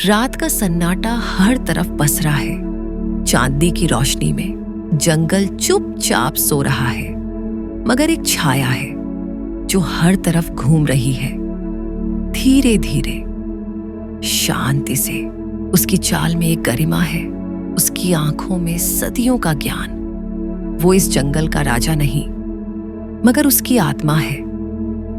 रात का सन्नाटा हर तरफ पसरा है। चांदनी की रोशनी में जंगल चुपचाप सो रहा है, मगर एक छाया है जो हर तरफ घूम रही है, धीरे धीरे, शांति से। उसकी चाल में एक गरिमा है, उसकी आंखों में सदियों का ज्ञान। वो इस जंगल का राजा नहीं, मगर उसकी आत्मा है।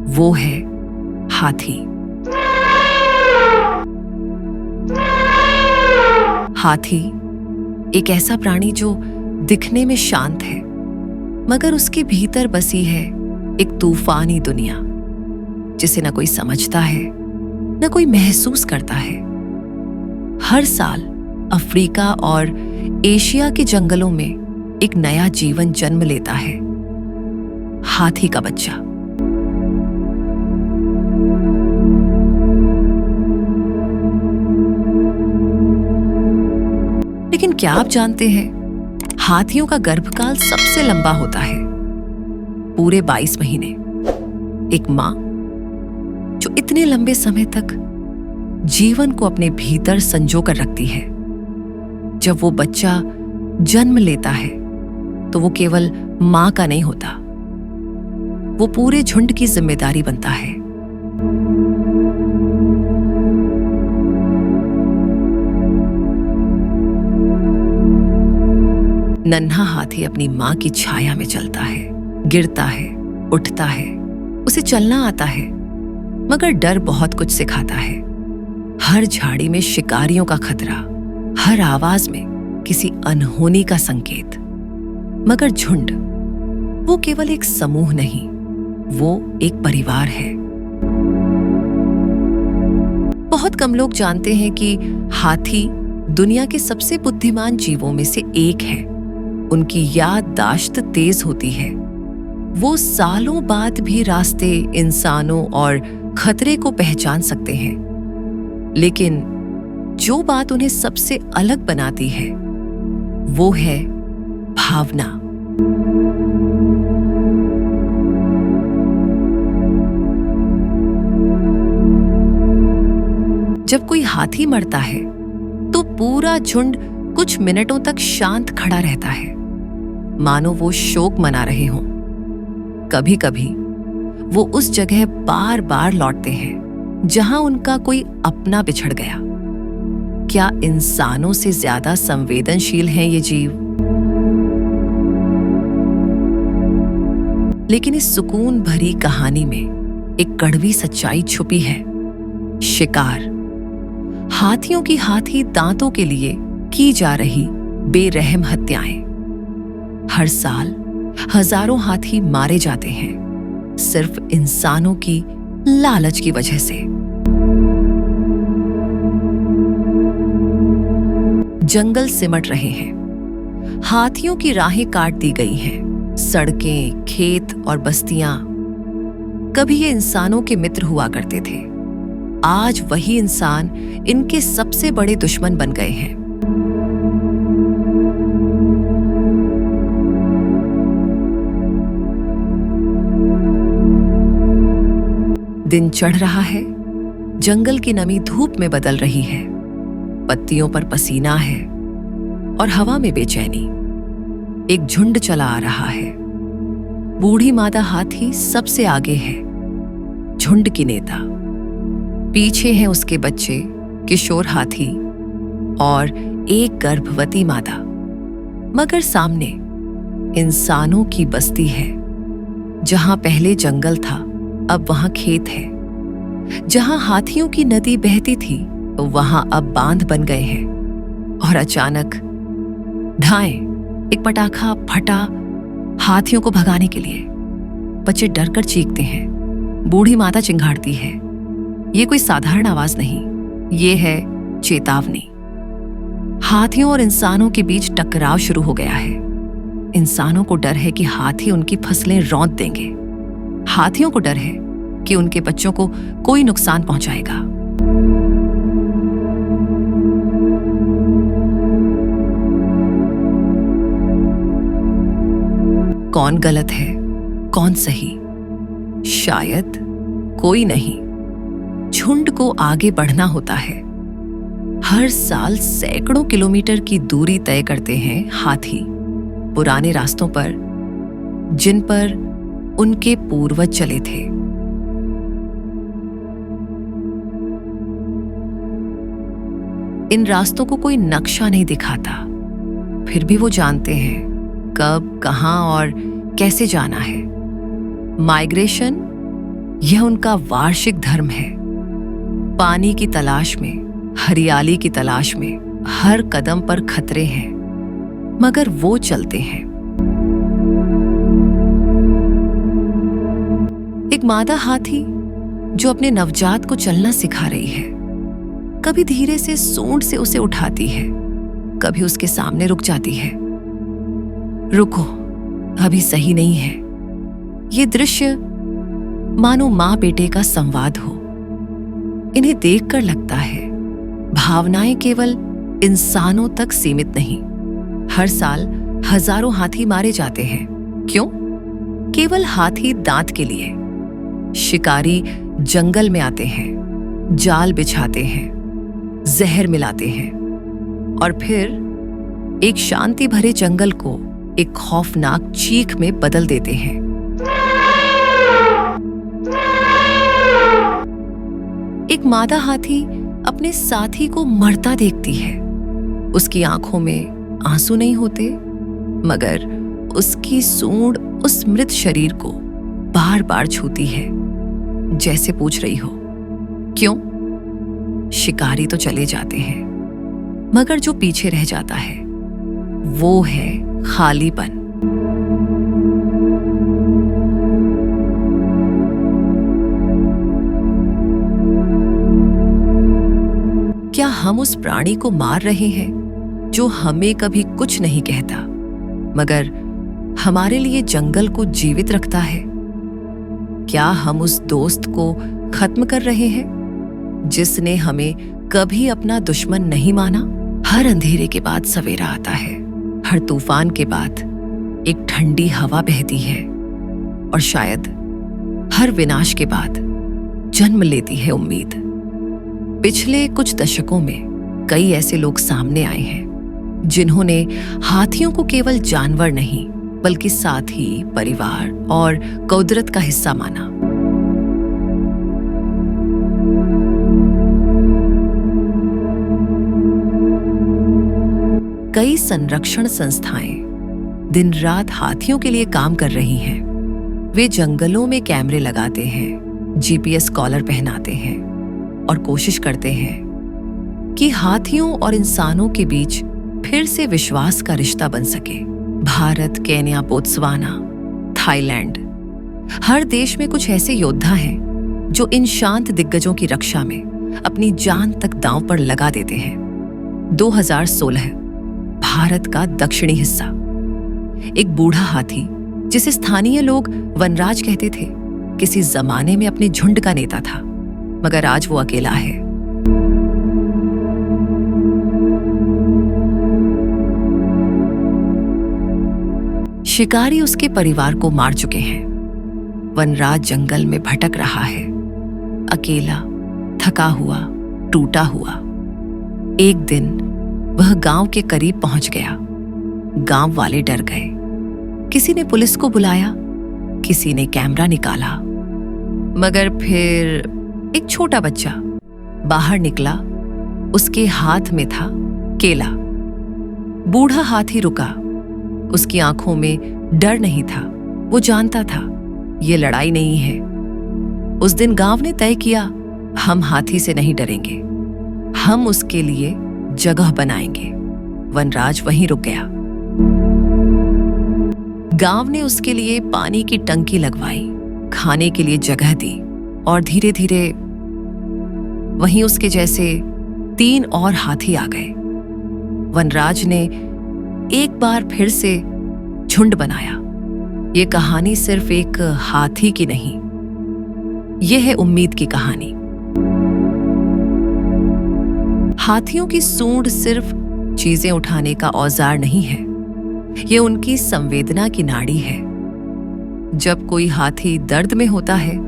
वो है हाथी। हाथी एक ऐसा प्राणी जो दिखने में शांत है, मगर उसके भीतर बसी है एक तूफानी दुनिया, जिसे न कोई समझता है, न कोई महसूस करता है। हर साल अफ्रीका और एशिया के जंगलों में एक नया जीवन जन्म लेता है, हाथी का बच्चा। लेकिन क्या आप जानते हैं, हाथियों का गर्भकाल सबसे लंबा होता है, पूरे 22 महीने। एक मां जो इतने लंबे समय तक जीवन को अपने भीतर संजो कर रखती है, जब वो बच्चा जन्म लेता है तो वो केवल मां का नहीं होता, वो पूरे झुंड की जिम्मेदारी बनता है। नन्हा हाथी अपनी मां की छाया में चलता है, गिरता है, उठता है। उसे चलना आता है, मगर डर बहुत कुछ सिखाता है। हर झाड़ी में शिकारियों का खतरा, हर आवाज में किसी अनहोनी का संकेत। मगर झुंड वो केवल एक समूह नहीं, वो एक परिवार है। बहुत कम लोग जानते हैं कि हाथी दुनिया के सबसे बुद्धिमान जीवों में से एक है। उनकी याददाश्त तेज होती है। वो सालों बाद भी रास्ते, इंसानों और खतरे को पहचान सकते हैं। लेकिन जो बात उन्हें सबसे अलग बनाती है, वो है भावना। जब कोई हाथी मरता है तो पूरा झुंड कुछ मिनटों तक शांत खड़ा रहता है, मानो वो शोक मना रहे हों। कभी कभी वो उस जगह बार बार लौटते हैं जहां उनका कोई अपना बिछड़ गया। क्या इंसानों से ज्यादा संवेदनशील हैं ये जीव? लेकिन इस सुकून भरी कहानी में एक कड़वी सच्चाई छुपी है। शिकार, हाथियों की हाथी दांतों के लिए की जा रही बेरहम हत्याएं। हर साल हजारों हाथी मारे जाते हैं, सिर्फ इंसानों की लालच की वजह से। जंगल सिमट रहे हैं, हाथियों की राहें काट दी गई हैं। सड़कें, खेत और बस्तियां कभी ये इंसानों के मित्र हुआ करते थे, आज वही इंसान इनके सबसे बड़े दुश्मन बन गए हैं। दिन चढ़ रहा है, जंगल की नमी धूप में बदल रही है, पत्तियों पर पसीना है और हवा में बेचैनी। एक झुंड चला आ रहा है। बूढ़ी मादा हाथी सबसे आगे है, झुंड की नेता। पीछे हैं उसके बच्चे, किशोर हाथी और एक गर्भवती मादा। मगर सामने इंसानों की बस्ती है। जहां पहले जंगल था, अब वहां खेत है। जहां हाथियों की नदी बहती थी, वहां अब बांध बन गए हैं। और अचानक ढाएं, एक पटाखा फटा हाथियों को भगाने के लिए। बच्चे डरकर चीखते हैं, बूढ़ी माता चिंघाड़ती है। ये कोई साधारण आवाज नहीं, ये है चेतावनी। हाथियों और इंसानों के बीच टकराव शुरू हो गया है। इंसानों को डर है कि हाथी उनकी फसलें रौंद देंगे। हाथियों को डर है कि उनके बच्चों को कोई नुकसान पहुंचाएगा। कौन गलत है, कौन सही? शायद कोई नहीं। झुंड को आगे बढ़ना होता है, हर साल सैकड़ों किलोमीटर की दूरी तय करते हैं हाथी, पुराने रास्तों पर जिन पर उनके पूर्वज चले थे। इन रास्तों को कोई नक्शा नहीं दिखाता, फिर भी वो जानते हैं कब, कहां और कैसे जाना है। माइग्रेशन यह उनका वार्षिक धर्म है। पानी की तलाश में, हरियाली की तलाश में हर कदम पर खतरे हैं, मगर वो चलते हैं। एक मादा हाथी जो अपने नवजात को चलना सिखा रही है, कभी धीरे से सूंड से उसे उठाती है, कभी उसके सामने रुक जाती है। रुको, अभी सही नहीं है। ये दृश्य मानो मां बेटे का संवाद हो। इन्हें देखकर लगता है भावनाएं केवल इंसानों तक सीमित नहीं। हर साल हजारों हाथी मारे जाते हैं। क्यों? केवल हाथी दांत के लिए। शिकारी जंगल में आते हैं, जाल बिछाते हैं, जहर मिलाते हैं और फिर एक शांति भरे जंगल को एक खौफनाक चीख में बदल देते हैं। एक मादा हाथी अपने साथी को मरता देखती है। उसकी आंखों में आंसू नहीं होते, मगर उसकी सूंड उस मृत शरीर को बार बार छूती है, जैसे पूछ रही हो क्यों? शिकारी तो चले जाते हैं, मगर जो पीछे रह जाता है वो है खालीपन। क्या हम उस प्राणी को मार रहे हैं जो हमें कभी कुछ नहीं कहता, मगर हमारे लिए जंगल को जीवित रखता है? क्या हम उस दोस्त को खत्म कर रहे हैं जिसने हमें कभी अपना दुश्मन नहीं माना? हर अंधेरे के बाद सवेरा आता है, हर तूफान के बाद एक ठंडी हवा बहती है और शायद हर विनाश के बाद जन्म लेती है उम्मीद। पिछले कुछ दशकों में कई ऐसे लोग सामने आए हैं जिन्होंने हाथियों को केवल जानवर नहीं बल्कि साथी, परिवार और कुदरत का हिस्सा माना। कई संरक्षण संस्थाएं दिन रात हाथियों के लिए काम कर रही हैं। वे जंगलों में कैमरे लगाते हैं, जीपीएस कॉलर पहनाते हैं और कोशिश करते हैं कि हाथियों और इंसानों के बीच फिर से विश्वास का रिश्ता बन सके। भारत, केन्या, बोत्सवाना, थाईलैंड, हर देश में कुछ ऐसे योद्धा हैं जो इन शांत दिग्गजों की रक्षा में अपनी जान तक दांव पर लगा देते हैं। 2016 भारत का दक्षिणी हिस्सा, एक बूढ़ा हाथी जिसे स्थानीय लोग वनराज कहते थे, किसी जमाने में अपने झुंड का नेता था, मगर आज वो अकेला है। शिकारी उसके परिवार को मार चुके हैं। वनराज जंगल में भटक रहा है, अकेला, थका हुआ, टूटा हुआ। एक दिन वह गांव के करीब पहुंच गया। गांव वाले डर गए। किसी ने पुलिस को बुलाया, किसी ने कैमरा निकाला, मगर फिर एक छोटा बच्चा बाहर निकला। उसके हाथ में था केला। बूढ़ा हाथी रुका। उसकी आंखों में डर नहीं था। वो जानता था ये लड़ाई नहीं है। उस दिन गांव ने तय किया, हम हाथी से नहीं डरेंगे, हम उसके लिए जगह बनाएंगे। वनराज वहीं रुक गया। गांव ने उसके लिए पानी की टंकी लगवाई, खाने के लिए जगह दी और धीरे धीरे वहीं उसके जैसे 3 और हाथी आ गए। वनराज ने एक बार फिर से झुंड बनाया। ये कहानी सिर्फ एक हाथी की नहीं, यह है उम्मीद की कहानी। हाथियों की सूंड सिर्फ चीजें उठाने का औजार नहीं है, ये उनकी संवेदना की नाड़ी है। जब कोई हाथी दर्द में होता है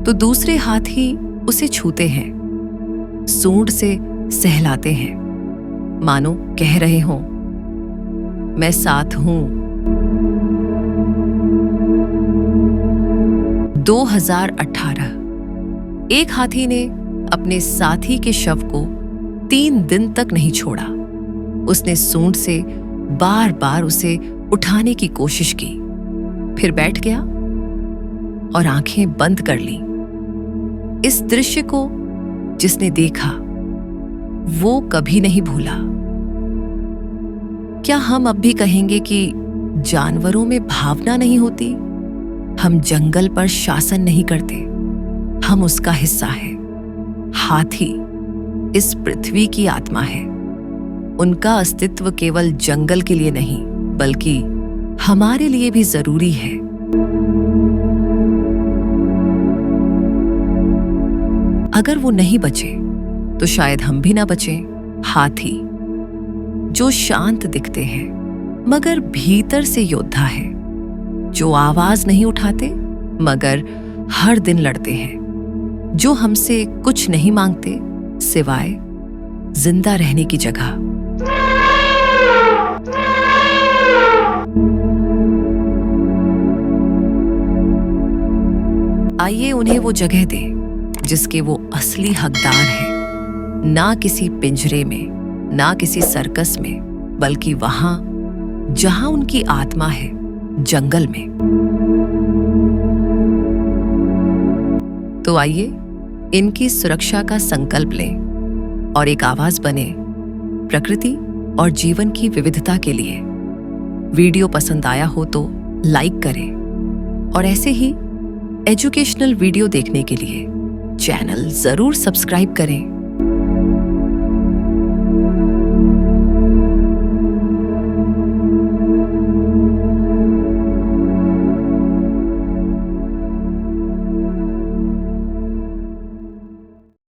तो दूसरे हाथी उसे छूते हैं, सूंड से सहलाते हैं मानो कह रहे हों, मैं साथ हूं। 2018 एक हाथी ने अपने साथी के शव को 3 दिन तक नहीं छोड़ा। उसने सूंड से बार बार उसे उठाने की कोशिश की, फिर बैठ गया और आंखें बंद कर ली। इस दृश्य को जिसने देखा वो कभी नहीं भूला। क्या हम अब भी कहेंगे कि जानवरों में भावना नहीं होती? हम जंगल पर शासन नहीं करते, हम उसका हिस्सा है। हाथी इस पृथ्वी की आत्मा है। उनका अस्तित्व केवल जंगल के लिए नहीं, बल्कि हमारे लिए भी जरूरी है। अगर वो नहीं बचे तो शायद हम भी ना बचें। हाथी जो शांत दिखते हैं मगर भीतर से योद्धा है, जो आवाज नहीं उठाते मगर हर दिन लड़ते हैं, जो हमसे कुछ नहीं मांगते सिवाय जिंदा रहने की जगह। आइए उन्हें वो जगह दें जिसके वो असली हकदार हैं, ना किसी पिंजरे में, ना किसी सर्कस में, बल्कि वहां जहां उनकी आत्मा है, जंगल में। तो आइए इनकी सुरक्षा का संकल्प लें और एक आवाज बने प्रकृति और जीवन की विविधता के लिए। वीडियो पसंद आया हो तो लाइक करें और ऐसे ही एजुकेशनल वीडियो देखने के लिए चैनल जरूर सब्सक्राइब करें।